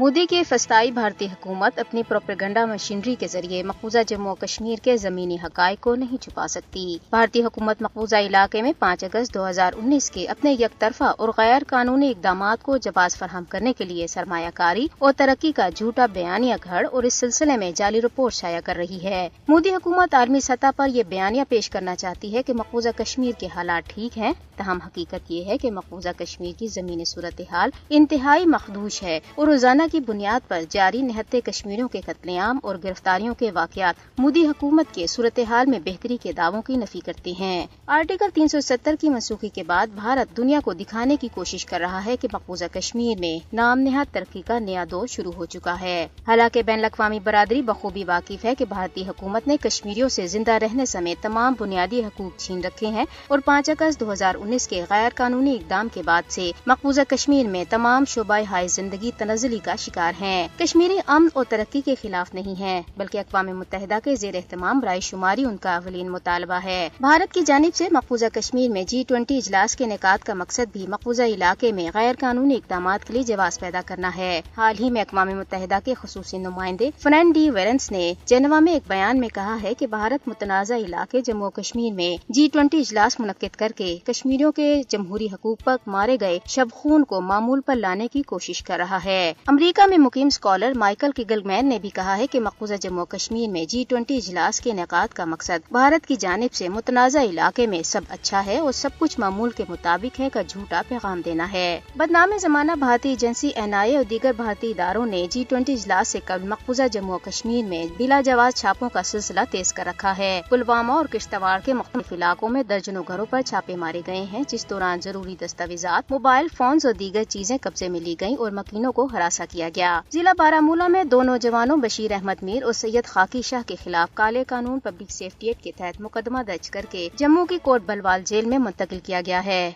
مودی کی فسطائی بھارتی حکومت اپنی پروپیگنڈا مشینری کے ذریعے مقبوضہ جموں و کشمیر کے زمینی حقائق کو نہیں چھپا سکتی۔ بھارتی حکومت مقبوضہ علاقے میں 5 اگست 2019 کے اپنے یک طرفہ اور غیر قانونی اقدامات کو جواز فراہم کرنے کے لیے سرمایہ کاری اور ترقی کا جھوٹا بیانیہ گھڑ اور اس سلسلے میں جعلی رپورٹ شائع کر رہی ہے۔ مودی حکومت عالمی سطح پر یہ بیانیہ پیش کرنا چاہتی ہے کہ مقبوضہ کشمیر کے حالات ٹھیک ہیں، تاہم حقیقت یہ ہے کہ مقبوضہ کشمیر کی زمینی صورتحال انتہائی مخدوش ہے اور روزانہ کی بنیاد پر جاری نہتے کشمیریوں کے قتل عام اور گرفتاریوں کے واقعات مودی حکومت کے صورتحال میں بہتری کے دعووں کی نفی کرتے ہیں۔ آرٹیکل 370 کی منسوخی کے بعد بھارت دنیا کو دکھانے کی کوشش کر رہا ہے کہ مقبوضہ کشمیر میں نام نہاد ترقی کا نیا دور شروع ہو چکا ہے۔ حالانکہ بین الاقوامی برادری بخوبی واقف ہے کہ بھارتی حکومت نے کشمیریوں سے زندہ رہنے سمیت تمام بنیادی حقوق چھین رکھے ہیں اور 5 اگست 2019 کے غیر قانونی اقدام کے بعد سے مقبوضہ کشمیر میں تمام شعبہ ہائے زندگی تنزلی کا شکار ہیں۔ کشمیری امن اور ترقی کے خلاف نہیں ہیں، بلکہ اقوام متحدہ کے زیر اہتمام برائے شماری ان کا اولین مطالبہ ہے۔ بھارت کی جانب سے مقبوضہ کشمیر میں G20 اجلاس کے انعقاد کا مقصد بھی مقبوضہ علاقے میں غیر قانونی اقدامات کے لیے جواز پیدا کرنا ہے۔ حال ہی میں اقوام متحدہ کے خصوصی نمائندے فرینڈ ڈی ویرنس نے جنیوا میں ایک بیان میں کہا ہے کہ بھارت متنازع علاقے جموں و کشمیر میں G20 اجلاس منعقد کر کے کشمیریوں کے جمہوری حقوق پر مارے گئے شب خون کو معمول پر لانے کی کوشش کر رہا ہے۔ امریکہ میں مقیم اسکالر مائیکل کیگلمین نے بھی کہا ہے کہ مقبوضہ جموں و کشمیر میں G20 اجلاس کے انعقاد کا مقصد بھارت کی جانب سے متنازع علاقے میں سب اچھا ہے اور سب کچھ معمول کے مطابق ہے کا جھوٹا پیغام دینا ہے۔ بدنام زمانہ بھارتی ایجنسی NIA اور دیگر بھارتی اداروں نے G20 اجلاس سے قبل مقبوضہ جموں و کشمیر میں بلا جواز چھاپوں کا سلسلہ تیز کر رکھا ہے۔ پلوامہ اور کشتواڑ کے مختلف علاقوں میں درجنوں گھروں پر چھاپے مارے گئے ہیں، جس دوران ضروری دستاویزات، موبائل فونز اور دیگر چیزیں قبضے میں لی گئیں اور مکینوں کو ہراساں کیا گیا۔ ضلع بارہمولہ میں 2 نوجوانوں بشیر احمد میر اور سید خاکی شاہ کے خلاف کالے قانون پبلک سیفٹی ایکٹ کے تحت مقدمہ درج کر کے جموں کی کوٹ بلوال جیل میں منتقل کیا گیا ہے۔